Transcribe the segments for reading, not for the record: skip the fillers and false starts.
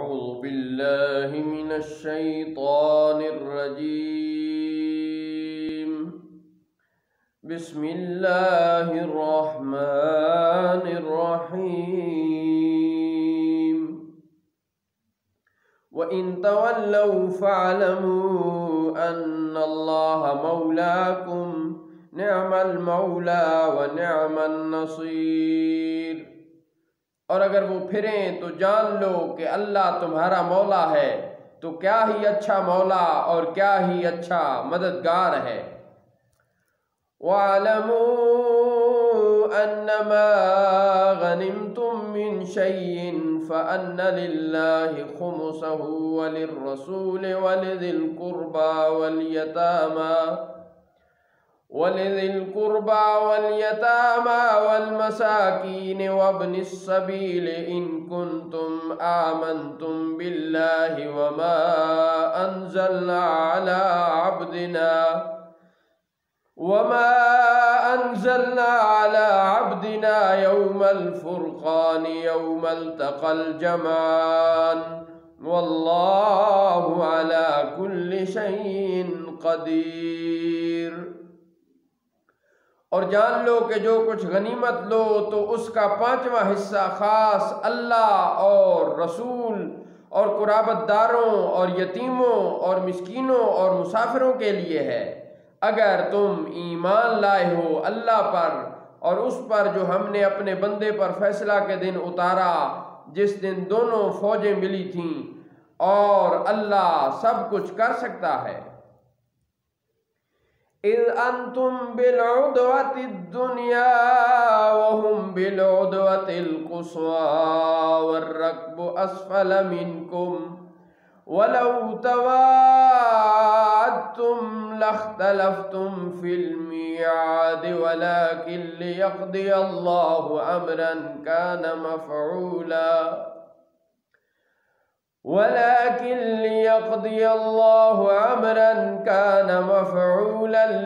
أعوذ بالله من الشيطان الرجيم. بسم الله الرحمن الرحيم. وإن تولوا فاعلموا أن الله مولاكم نعم المولى ونعم النصير. اور اگر وہ پھریں تو جان لو کہ اللہ تمہارا مولا ہے، تو کیا ہی اچھا مولا اور کیا ہی اچھا مددگار ہے۔ وَاعْلَمُوا أَنَّمَا غَنِمْتُم مِّن شَيْءٍ فَأَنَّ لِلَّهِ خُمُسَهُ وَلِلرَّسُولِ وَلِذِي الْقُرْبَى وَالْيَتَامَى وَالْمَسَاكِينِ وَابْنِ السَّبِيلِ إِن كُنتُمْ آمَنتُم بِاللَّهِ وَمَا أَنزَلْنَا عَلَى عَبْدِنَا يَوْمَ الْفُرْقَانِ يَوْمَ الْتَقَى الْجَمْعَانِ وَاللَّهُ عَلَى كُلِّ شَيْءٍ قَدِيرٌ۔ اور جان لو کہ جو کچھ غنیمت لو تو اس کا 5واں حصہ خاص اللہ اور رسول اور قرابت داروں اور یتیموں اور مسکینوں اور مسافروں کے لیے ہے، اگر تم ایمان لائے ہو اللہ پر اور اس پر جو ہم نے اپنے بندے پر فیصلہ کے دن اتارا، جس دن دونوں فوجیں ملی تھیں، اور اللہ سب کچھ کر سکتا ہے۔ اِذْ أَنْتُمْ بِالْعُدْوَةِ الدُّنْيَا وَهُمْ بِالْعُدْوَةِ الْقُصْوَى وَالرَّكْبُ أَسْفَلَ مِنْكُمْ وَلَوْ تَوَاعَدتُّمْ لَاخْتَلَفْتُمْ فِي الْمِيعَادِ وَلَكِنْ لِيَقْضِيَ اللَّهُ أَمْرًا كَانَ مَفْعُولًا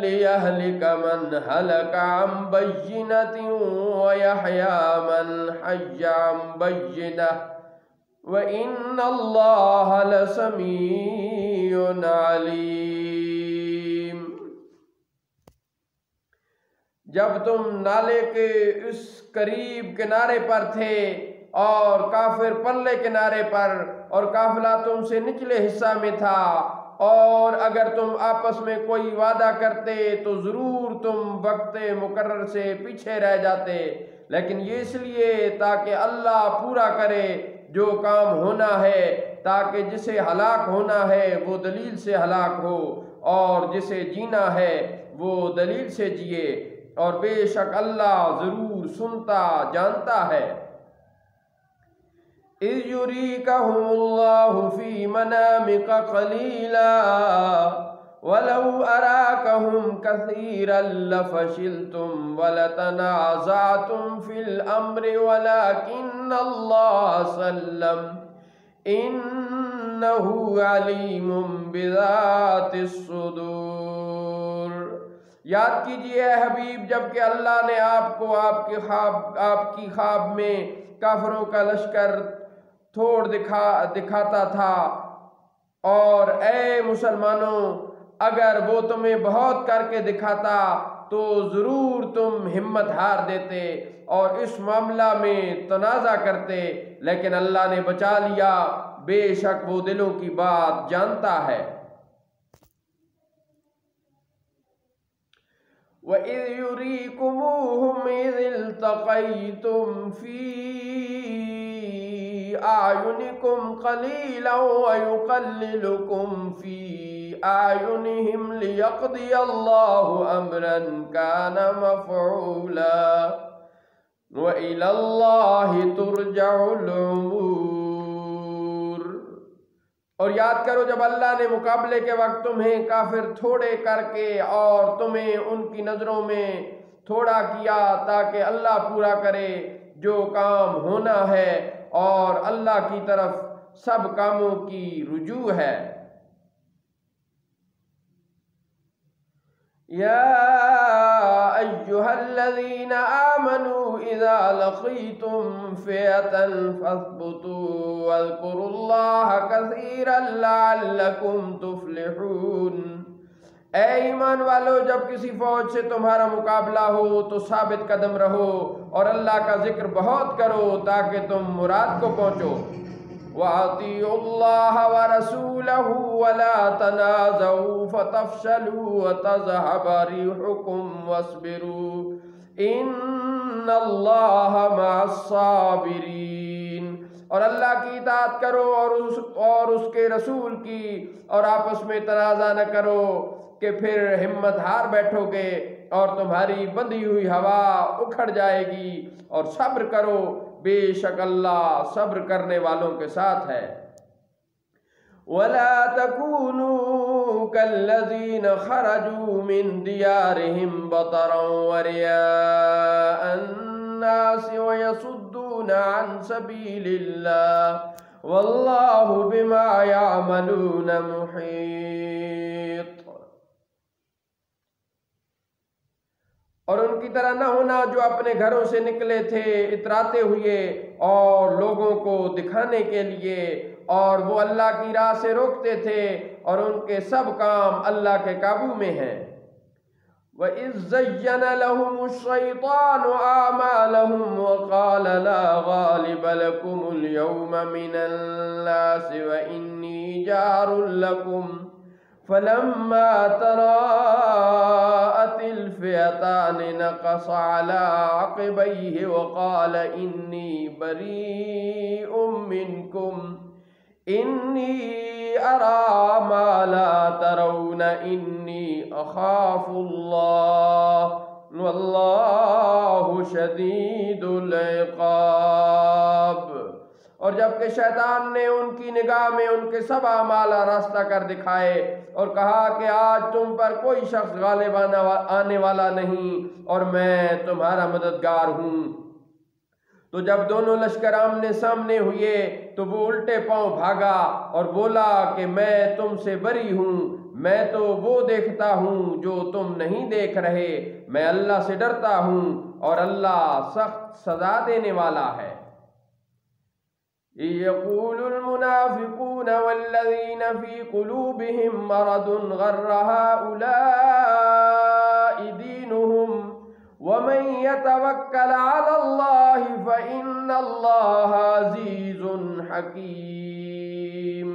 لِيَهْلِكَ مَنْ هَلَكَ عَنْ بَيِّنَةٍ وَيَحْيَى مَنْ حَيَّ عَنْ بَيِّنَةٍ وَإِنَّ اللَّهَ لَسَمِيعٌ عَلِيمٌ۔ جب تم نالے کے اس قریب کنارے پر تھے اور کافر پلے کنارے پر، اور قافلہ تم سے نچلے حصہ میں تھا، اور اگر تم آپس میں کوئی وعدہ کرتے تو ضرور تم وقت مقرر سے پیچھے رہ جاتے، لیکن یہ اس لیے تاکہ اللہ پورا کرے جو کام ہونا ہے، تاکہ جسے ہلاک ہونا ہے وہ دلیل سے ہلاک ہو، اور جسے جینا ہے وہ دلیل سے جیے، اور بے شک اللہ ضرور سنتا جانتا ہے۔ اِذْ يُرِيكَهُمُ اللَّهُ فِي مَنَامِكَ قَلِيلًا وَلَوْ أَرَاكَهُمْ كَثِيرًا لَفَشِلْتُمْ وَلَتَنَازَعْتُمْ فِي الْأَمْرِ وَلَكِنَّ اللَّهَ سَلَّمَ إِنَّهُ عَلِيمٌ بِذَاتِ الصُّدُورِ۔ یاد کیجئے اے حبیب جب کہ اللہ نے آپ کو آپ کی خواب میں کافروں کا لشکر تھوڑ دکھاتا تھا، اور اے مسلمانوں اگر وہ تمہیں بہت کر کے دکھاتا تو ضرور تم ہمت ہار دیتے اور اس معاملہ میں تنازع کرتے، لیکن اللہ نے بچا لیا، بے شک وہ دلوں کی بات جانتا ہے۔ وَإِذْ يُرِيكُمُوهُمْ إِذِ الْتَقَيْتُمْ فِي أَعْيُنِكُمْ قَلِيلًا وَيُقَلِّلُكُمْ فِي أَعْيُنِهِمْ لِيَقْضِيَ اللَّهُ أَمْرًا كَانَ مَفْعُولًا وَإِلَى اللَّهِ تُرْجَعُ الْأُمُورُ۔ اور یاد کرو جب اللہ نے مقابلے کے وقت تمہیں کافر تھوڑے کر کے اور تمہیں ان کی نظروں میں تھوڑا کیا، تاکہ اللہ پورا کرے جو کام ہونا ہے، اور اللہ کی طرف سب کاموں کی رجوع ہے۔ یا أيها الذين آمنوا إذا لقيتم فئة فاثبتوا واذكروا الله كثيرا لعلكم تفلحون۔ اے ایمان والو، جب کسی فوج سے تمہارا مقابلہ ہو تو ثابت قدم رہو اور اللہ کا ذکر بہت کرو تاکہ تم مراد کو پہنچو۔ وَأَطِيعُوا اللَّهَ وَرَسُولَهُ وَلَا تَنَازَعُوا فَتَفْشَلُوا وَتَذْهَبَ رِيحُكُمْ وَاصْبِرُوا إِنَّ اللَّهَ مَعَ الصَّابِرِينَ۔ اور اللہ کی اطاعت کرو اور اس کے رسول کی، اور آپس میں تنازع نہ کرو کہ پھر ہمت ہار بیٹھو گے اور تمہاری بندھی ہوئی ہوا اکھڑ جائے گی، اور صبر کرو، بے شک اللہ صبر کرنے والوں کے ساتھ ہے۔ وَلَا تَكُونُوا كَالَّذِينَ خَرَجُوا مِن دِيَارِهِمْ بَطَرًا وَرِئَاءَ النَّاسِ وَيَصُدُّونَ عَن سَبِيلِ اللَّهِ وَاللَّهُ بِمَا يَعْمَلُونَ مُحِيطٌ۔ اور ان کی طرح نہ ہونا جو اپنے گھروں سے نکلے تھے اتراتے ہوئے اور لوگوں کو دکھانے کے لیے، اور وہ اللہ کی راہ سے روکتے تھے، اور ان کے سب کام اللہ کے قابو میں ہیں۔ وَإِذْ زَيَّنَ لَهُمُ الشَّيْطَانُ أَعْمَالَهُمْ وَقَالَ لَا غَالِبَ لَكُمُ الْيَوْمَ مِنَ النَّاسِ وَإِنِّي جَارٌ لَكُمْ فَلَمَّا تَرَاءَتِ الْفِئَتَانِ نَكَصَ عَلَى عَقِبَيْهِ وَقَالَ إِنِّي بَرِيءٌ مِّنكُمْ إِنِّي أَرَى مَا لَا تَرَوْنَ إِنِّي أَخَافُ اللَّهَ وَاللَّهُ شَدِيدُ الْعِقَابِ۔ اور جبکہ شیطان نے ان کی نگاہ میں ان کے سب اعمال راستہ کر دکھائے اور کہا کہ آج تم پر کوئی شخص غالب آنے والا نہیں اور میں تمہارا مددگار ہوں، تو جب دونوں لشکر آمنے سامنے ہوئے تو وہ الٹے پاؤں بھاگا اور بولا کہ میں تم سے بری ہوں، میں تو وہ دیکھتا ہوں جو تم نہیں دیکھ رہے، میں اللہ سے ڈرتا ہوں اور اللہ سخت سزا دینے والا ہے۔ يَقُولُ الْمُنَافِقُونَ وَالَّذِينَ فِي قُلُوبِهِم مَّرَضٌ غَرَّ هَٰؤُلَاءِ دِينُهُمْ وَمَن يَتَوَكَّلْ عَلَى اللَّهِ فَإِنَّ اللَّهَ عَزِيزٌ حَكِيمٌ۔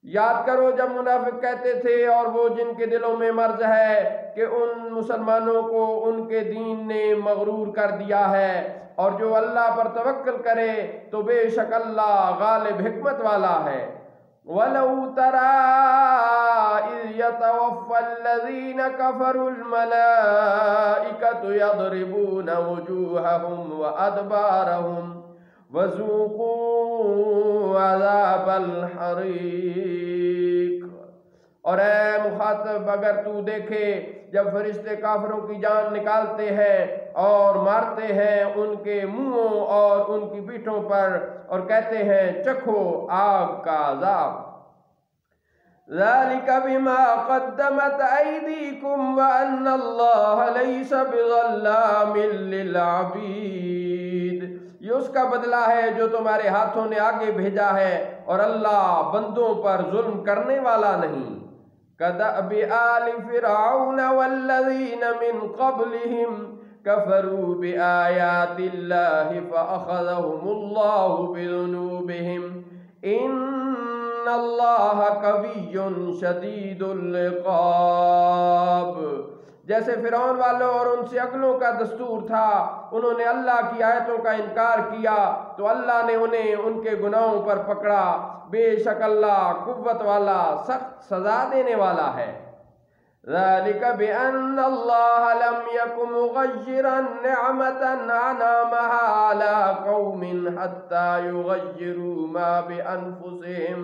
یاد کرو جب منافق کہتے تھے اور وہ جن کے دلوں میں مرض ہے کہ ان مسلمانوں کو ان کے دین نے مغرور کر دیا ہے، اور جو اللہ پر توکل کرے تو بے شک اللہ غالب حکمت والا ہے۔ وَلَوْ تَرَىٰ إِذْ يَتَوَفَّى الَّذِينَ كَفَرُوا الْمَلَائِكَةُ يَضْرِبُونَ وُجُوهَهُمْ وَأَدْبَارَهُمْ وَذُوقُوا عَذَابَ الْحَرِيقِ۔ اور اے مخاطب، اگر تو دیکھے جب فرشتے کافروں کی جان نکالتے ہیں اور مارتے ہیں ان کے منہوں اور ان کی پیٹھوں پر اور کہتے ہیں چکھو آگ کا عذاب۔ ذَلِكَ بِمَا قَدَّمَتْ أَيْدِيكُمْ وَأَنَّ اللَّهَ لَيْسَ بِظَلَّامٍ لِّلْعَبِيدِ۔ یہ اس کا بدلہ ہے جو تمہارے ہاتھوں نے آگے بھیجا ہے، اور اللہ بندوں پر ظلم کرنے والا نہیں۔ كَدَأْبِ آلِ فِرْعَوْنَ وَالَّذِينَ مِن قَبْلِهِمْ كَفَرُوا بِآيَاتِ اللَّهِ فَأَخَذَهُمُ اللَّهُ بِذُنُوبِهِمْ إِنَّ اللَّهَ قَوِيٌّ شَدِيدُ الْعِقَابِ۔ جیسے فرعون والوں اور ان سے اگلوں کا دستور تھا، انہوں نے اللہ کی آیتوں کا انکار کیا تو اللہ نے انہیں ان کے گناہوں پر پکڑا، بے شک اللہ قوت والا سخت سزا دینے والا ہے۔ ذَلِكَ بِأَنَّ اللَّهَ لَمْ يَكُ مُغَيِّرًا نِعْمَةً أَنْعَمَهَا عَلَىٰ قَوْمٍ حَتَّىٰ يُغَيِّرُوا مَا بِأَنفُسِهِمْ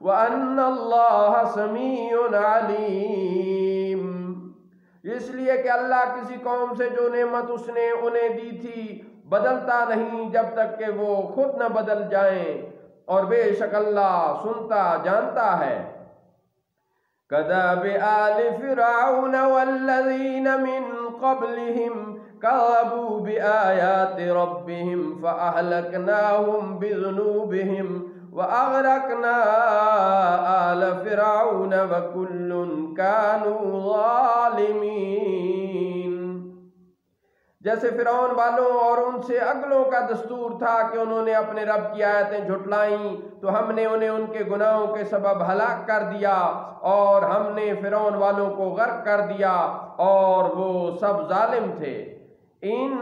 وَأَنَّ اللَّهَ سَمِيعٌ عَلِيمٌ۔ اس لیے کہ اللہ کسی قوم سے جو نعمت اس نے انہیں دی تھی بدلتا نہیں جب تک کہ وہ خود نہ بدل جائیں، اور بے شک اللہ سنتا جانتا ہے۔ كَدَأْبِ آلِ فِرْعَوْنَ وَالَّذِينَ مِن قبلهم كذبوا بآيات ربهم فأهلكناهم بذنوبهم وأغرقنا آل فرعون وكل كانوا ظالمين۔ جیسے فرعون والوں اور ان سے اگلوں کا دستور تھا کہ انہوں نے اپنے رب کی آیتیں جھٹلائیں تو ہم نے انہیں ان کے گناہوں کے سبب ہلاک کر دیا، اور ہم نے فرعون والوں کو غرق کر دیا اور وہ سب ظالم تھے۔ ان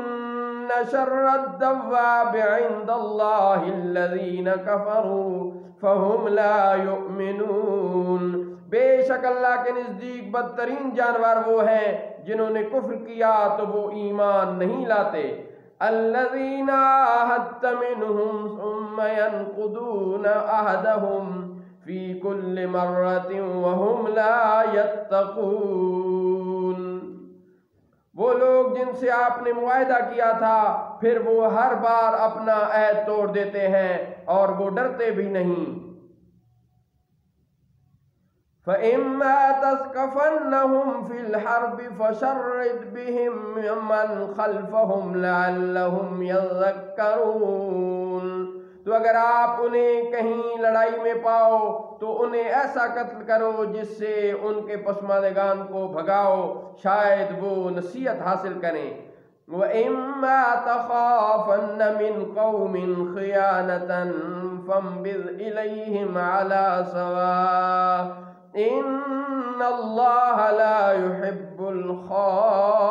شر الدواب عند اللہ الذین کفروا فہم لا یؤمنون۔ بے شک اللہ کے نزدیک بدترین جانور وہ ہیں جنہوں نے کفر کیا تو وہ ایمان نہیں لاتے۔ الذین عاہدت منہم ثم ینقضون عہدہم فی کل مرۃ وہم لا یتقون۔ وہ لوگ جن سے آپ نے معاہدہ کیا تھا پھر وہ ہر بار اپنا عہد توڑ دیتے ہیں اور وہ ڈرتے بھی نہیں۔ فَإِمَّا تَثْقَفَنَّهُمْ فِي الْحَرْبِ فَشَرِّدْ بِهِمْ مِمَّنْ خَلْفَهُمْ لَعَلَّهُمْ يَذَّكَّرُونَ۔ تو اگر آپ انہیں کہیں لڑائی میں پاؤ تو انہیں ایسا قتل کرو جس سے ان کے پسماندگان کو بھگاؤ، شاید وہ نصیحت حاصل کریں۔ وَإِمَّا تَخَافَنَّ مِنْ قَوْمٍ خِيَانَةً فَانبِذْ إِلَيْهِمْ عَلَى سَوَاءٍ إِنَّ اللَّهَ لَا يُحِبُّ الْخَائِنِينَ۔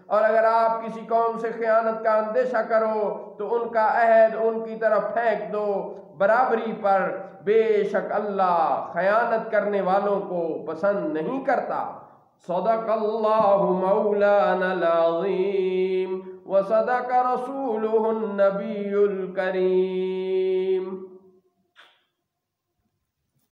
اور اگر آپ کسی قوم سے خیانت کا اندیشہ کرو تو ان کا عہد ان کی طرف پھینک دو برابری پر، بے شک اللہ خیانت کرنے والوں کو پسند نہیں کرتا۔ صدق اللہ مولانا العظیم وصدق رسولہ النبی الکریم۔